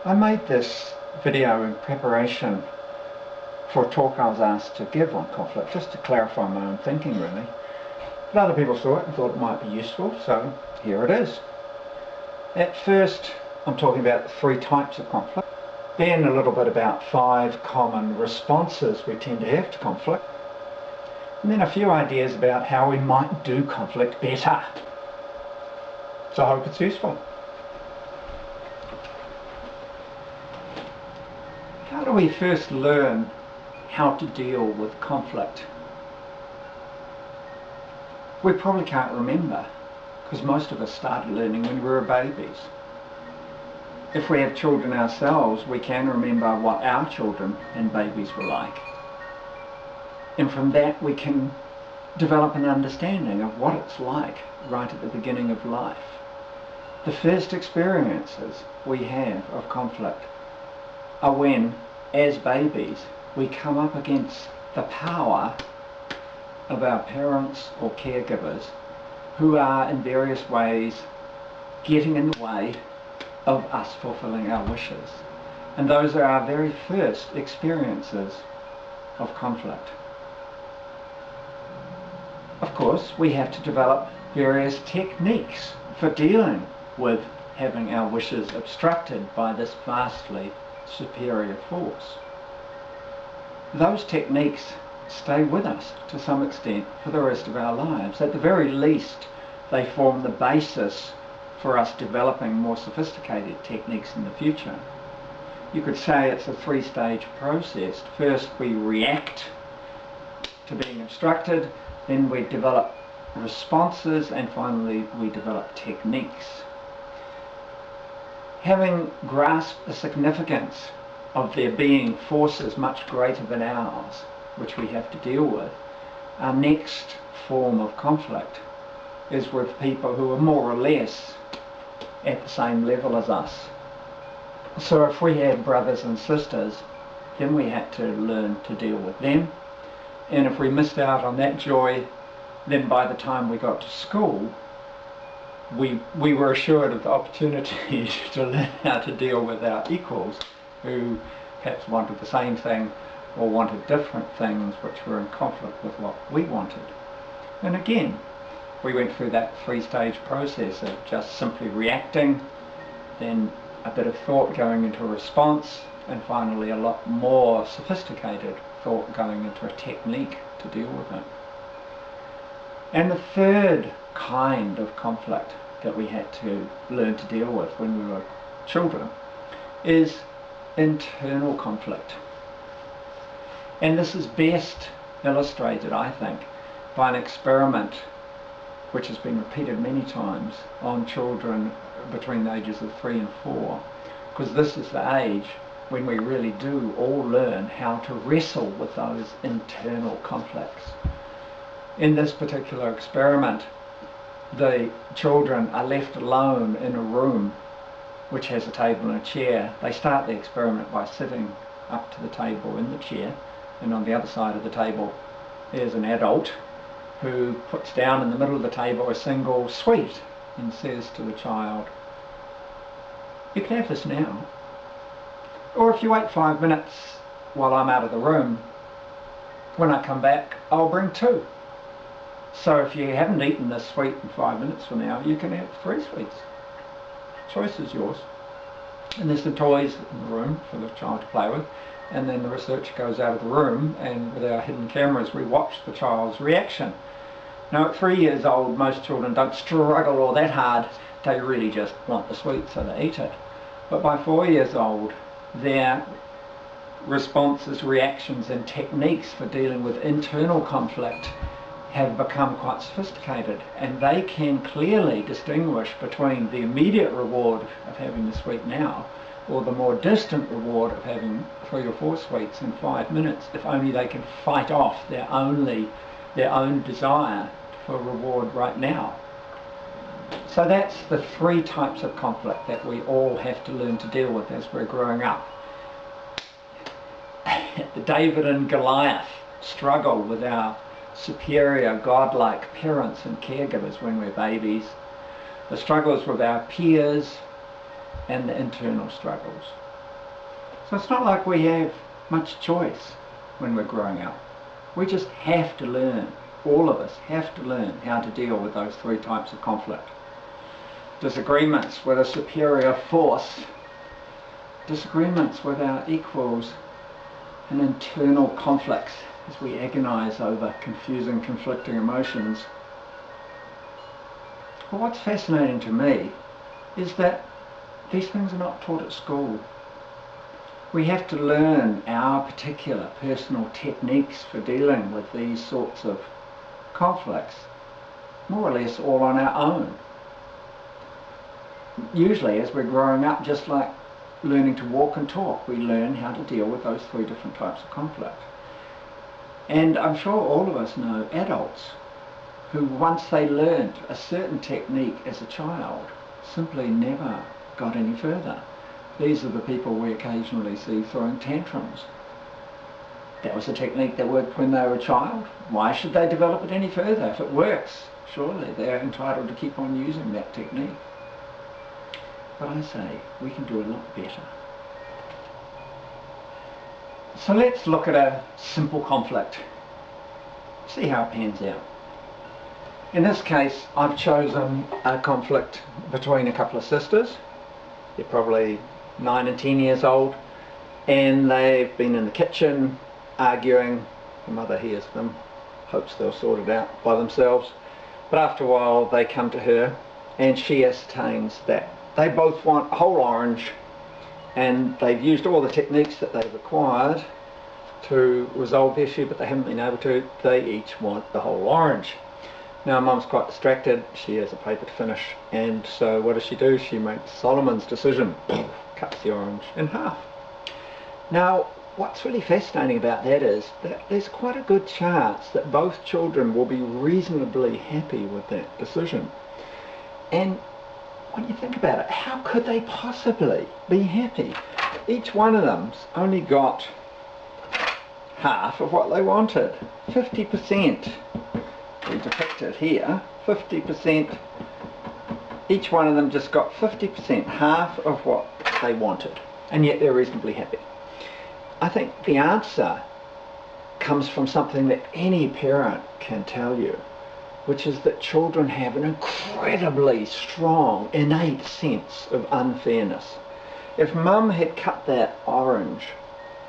I made this video in preparation for a talk I was asked to give on conflict, just to clarify my own thinking really. But other people saw it and thought it might be useful, so here it is. At first, I'm talking about 3 types of conflict, then a little bit about 5 common responses we tend to have to conflict, and then a few ideas about how we might do conflict better. So I hope it's useful. How do we first learn how to deal with conflict? We probably can't remember, because most of us started learning when we were babies. If we have children ourselves, we can remember what our children and babies were like. And from that we can develop an understanding of what it's like right at the beginning of life. The first experiences we have of conflict are when, as babies, we come up against the power of our parents or caregivers who are in various ways getting in the way of us fulfilling our wishes. And those are our very first experiences of conflict. Of course, we have to develop various techniques for dealing with having our wishes obstructed by this vastly superior force. Those techniques stay with us to some extent for the rest of our lives. At the very least, they form the basis for us developing more sophisticated techniques in the future. You could say it's a 3-stage process. First we react to being obstructed, then we develop responses, and finally we develop techniques. Having grasped the significance of there being forces much greater than ours, which we have to deal with, our next form of conflict is with people who are more or less at the same level as us. So if we had brothers and sisters, then we had to learn to deal with them. And if we missed out on that joy, then by the time we got to school, we were assured of the opportunity to learn how to deal with our equals who perhaps wanted the same thing or wanted different things which were in conflict with what we wanted. And again, we went through that 3-stage process of just simply reacting, then a bit of thought going into a response, and finally a lot more sophisticated thought going into a technique to deal with it. And the third kind of conflict that we had to learn to deal with when we were children is internal conflict. And this is best illustrated, I think, by an experiment which has been repeated many times on children between the ages of 3 and 4, because this is the age when we really do all learn how to wrestle with those internal conflicts. In this particular experiment, the children are left alone in a room which has a table and a chair. They start the experiment by sitting up to the table in the chair, and on the other side of the table there's an adult who puts down in the middle of the table a single sweet and says to the child, "You can have this now, or if you wait 5 minutes while I'm out of the room, when I come back I'll bring 2. So if you haven't eaten this sweet in 5 minutes from now, you can have 3 sweets. Choice is yours." And there's the toys in the room for the child to play with, and then the researcher goes out of the room, and with our hidden cameras we watch the child's reaction. Now at 3 years old, most children don't struggle all that hard, they really just want the sweet so they eat it. But by 4 years old, their responses, reactions and techniques for dealing with internal conflict have become quite sophisticated, and they can clearly distinguish between the immediate reward of having the sweet now or the more distant reward of having 3 or 4 sweets in 5 minutes, if only they can fight off their own desire for reward right now. So that's the 3 types of conflict that we all have to learn to deal with as we're growing up. The David and Goliath struggle with our superior godlike parents and caregivers when we're babies, the struggles with our peers, and the internal struggles. So it's not like we have much choice when we're growing up. We just have to learn, all of us have to learn how to deal with those three types of conflict. Disagreements with a superior force, disagreements with our equals, and internal conflicts as we agonize over confusing, conflicting emotions. But what's fascinating to me is that these things are not taught at school. We have to learn our particular personal techniques for dealing with these sorts of conflicts, more or less all on our own. Usually as we're growing up, just like learning to walk and talk, we learn how to deal with those three different types of conflict. And I'm sure all of us know adults who, once they learned a certain technique as a child, simply never got any further. These are the people we occasionally see throwing tantrums. That was a technique that worked when they were a child. Why should they develop it any further? If it works, surely they're entitled to keep on using that technique. But I say, we can do a lot better. So let's look at a simple conflict. See how it pans out. In this case, I've chosen a conflict between a couple of sisters. They're probably 9 and 10 years old, and they've been in the kitchen arguing. The mother hears them, hopes they'll sort it out by themselves. But after a while they come to her and she ascertains that they both want a whole orange, and they've used all the techniques that they've acquired to resolve the issue, but they haven't been able to. They each want the whole orange. Now Mum's quite distracted, she has a paper to finish, and so what does she do? She makes Solomon's decision, cuts the orange in half. Now what's really fascinating about that is that there's quite a good chance that both children will be reasonably happy with that decision. And when you think about it, how could they possibly be happy? Each one of them's only got half of what they wanted. 50%. We depict it here. 50%. Each one of them just got 50%, half of what they wanted. And yet they're reasonably happy. I think the answer comes from something that any parent can tell you, which is that children have an incredibly strong, innate sense of unfairness. If Mum had cut that orange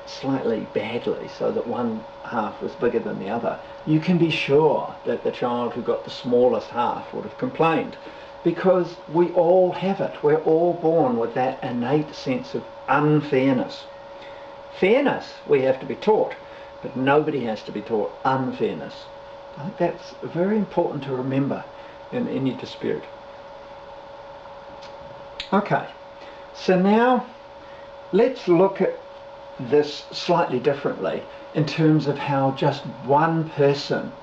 slightly badly so that one half was bigger than the other, you can be sure that the child who got the smallest half would have complained, because we all have it. We're all born with that innate sense of unfairness. Fairness we have to be taught, but nobody has to be taught unfairness. I think that's very important to remember in any dispute. Okay, so now let's look at this slightly differently in terms of how just one person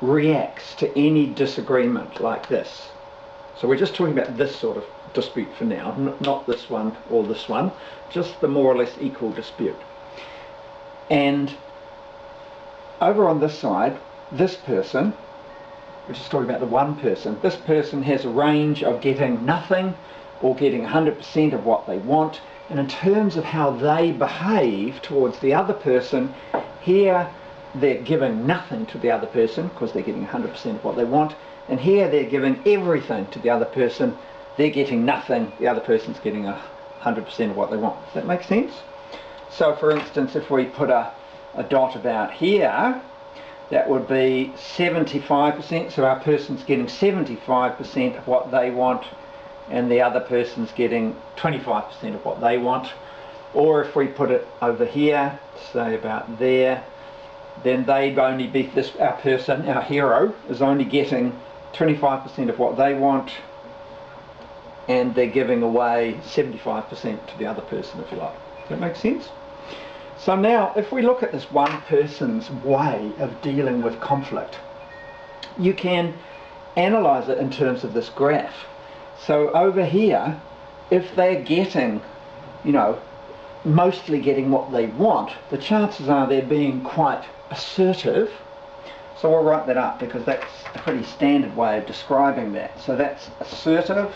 reacts to any disagreement like this. So we're just talking about this sort of dispute for now, not this one or this one, just the more or less equal dispute. And over on this side, this person, we're just talking about the one person, this person has a range of getting nothing or getting 100% of what they want. And in terms of how they behave towards the other person, here they're giving nothing to the other person because they're getting 100% of what they want, and here they're giving everything to the other person, they're getting nothing, the other person's getting 100% of what they want. Does that make sense? So for instance, if we put a dot about here, that would be 75%, so our person's getting 75% of what they want and the other person's getting 25% of what they want. Or if we put it over here, say about there, then they'd only be, our person, our hero, is only getting 25% of what they want, and they're giving away 75% to the other person, if you like. Does that make sense? So now, if we look at this one person's way of dealing with conflict, you can analyze it in terms of this graph. So over here, if they're getting, mostly getting what they want, the chances are they're being quite assertive. So we'll write that up because that's a pretty standard way of describing that. So that's assertive.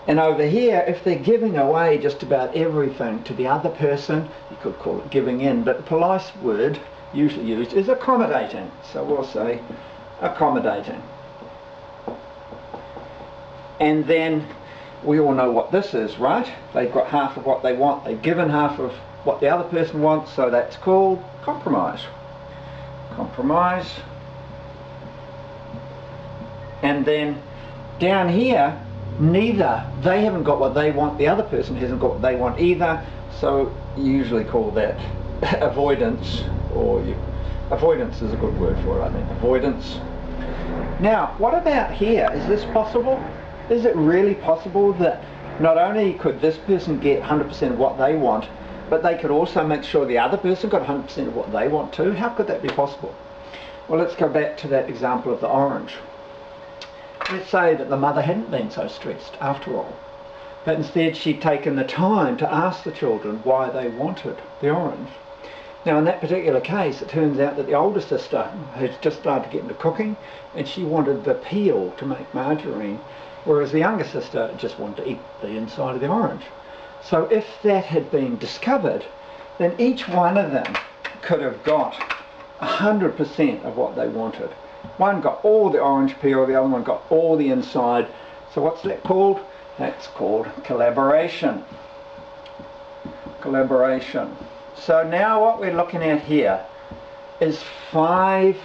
And over here, if they're giving away just about everything to the other person, you could call it giving in, but the polite word usually used is accommodating. So we'll say accommodating. And then we all know what this is, right? They've got half of what they want, they've given half of what the other person wants, so that's called compromise. Compromise. And then down here, neither, they haven't got what they want, the other person hasn't got what they want either, so you usually call that avoidance, avoidance is a good word for it, I think, avoidance. Now, what about here? Is this possible? Is it really possible that not only could this person get 100% of what they want, but they could also make sure the other person got 100% of what they want too? How could that be possible? Well, let's go back to that example of the orange. Let's say that the mother hadn't been so stressed after all, but instead she'd taken the time to ask the children why they wanted the orange. Now in that particular case, it turns out that the older sister had just started to get into cooking and she wanted the peel to make margarine, whereas the younger sister just wanted to eat the inside of the orange. So if that had been discovered, then each one of them could have got 100% of what they wanted. One got all the orange peel, the other one got all the inside. So what's that called? That's called collaboration. Collaboration. So now what we're looking at here is 5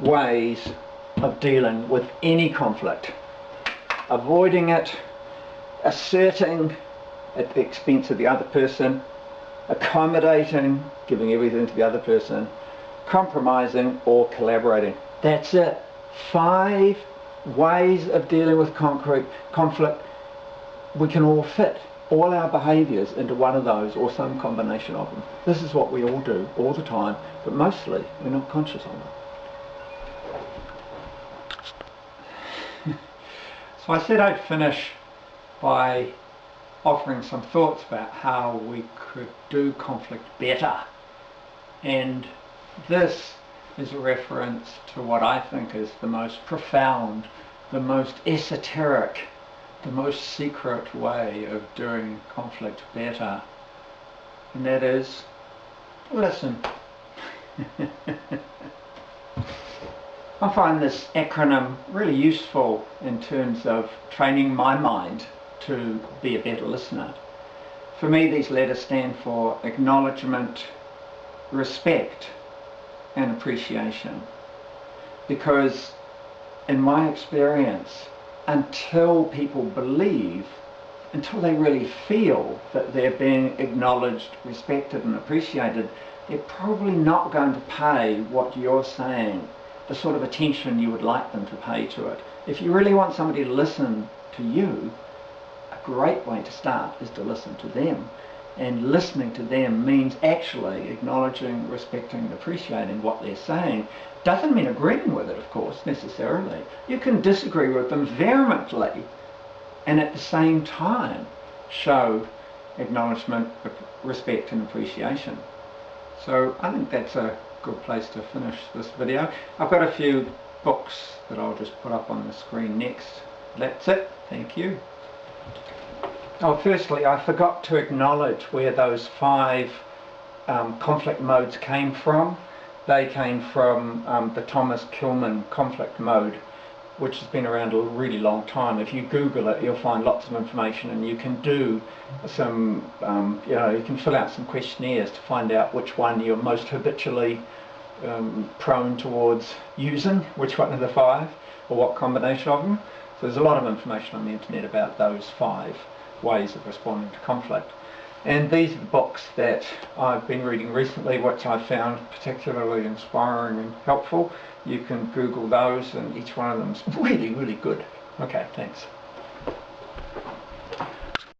ways of dealing with any conflict. Avoiding it, asserting at the expense of the other person, accommodating, giving everything to the other person, compromising, or collaborating. That's it. 5 ways of dealing with conflict. We can all fit all our behaviours into one of those or some combination of them. This is what we all do all the time, but mostly we're not conscious of it. So I said I'd finish by offering some thoughts about how we could do conflict better. And this is a reference to what I think is the most profound, the most esoteric, the most secret way of doing conflict better. And that is, listen. I find this acronym really useful in terms of training my mind to be a better listener. For me, these letters stand for acknowledgement, respect, and appreciation. Because in my experience, until people believe, until they really feel that they're being acknowledged, respected and appreciated, they're probably not going to pay what you're saying the sort of attention you would like them to pay to it. If you really want somebody to listen to you, a great way to start is to listen to them. And listening to them means actually acknowledging, respecting and appreciating what they're saying. Doesn't mean agreeing with it, of course, necessarily. You can disagree with them vehemently and at the same time show acknowledgement, respect and appreciation. So I think that's a good place to finish this video. I've got a few books that I'll just put up on the screen next. That's it. Thank you. Oh, firstly, I forgot to acknowledge where those 5 conflict modes came from. They came from the Thomas Kilmann conflict mode, which has been around a really long time. If you Google it, you'll find lots of information, and you can do some, you can fill out some questionnaires to find out which one you're most habitually prone towards using, which one of the 5, or what combination of them. So there's a lot of information on the internet about those 5 ways of responding to conflict. And these are the books that I've been reading recently, which I found particularly inspiring and helpful. You can Google those, and each one of them is really, really good. Okay, thanks.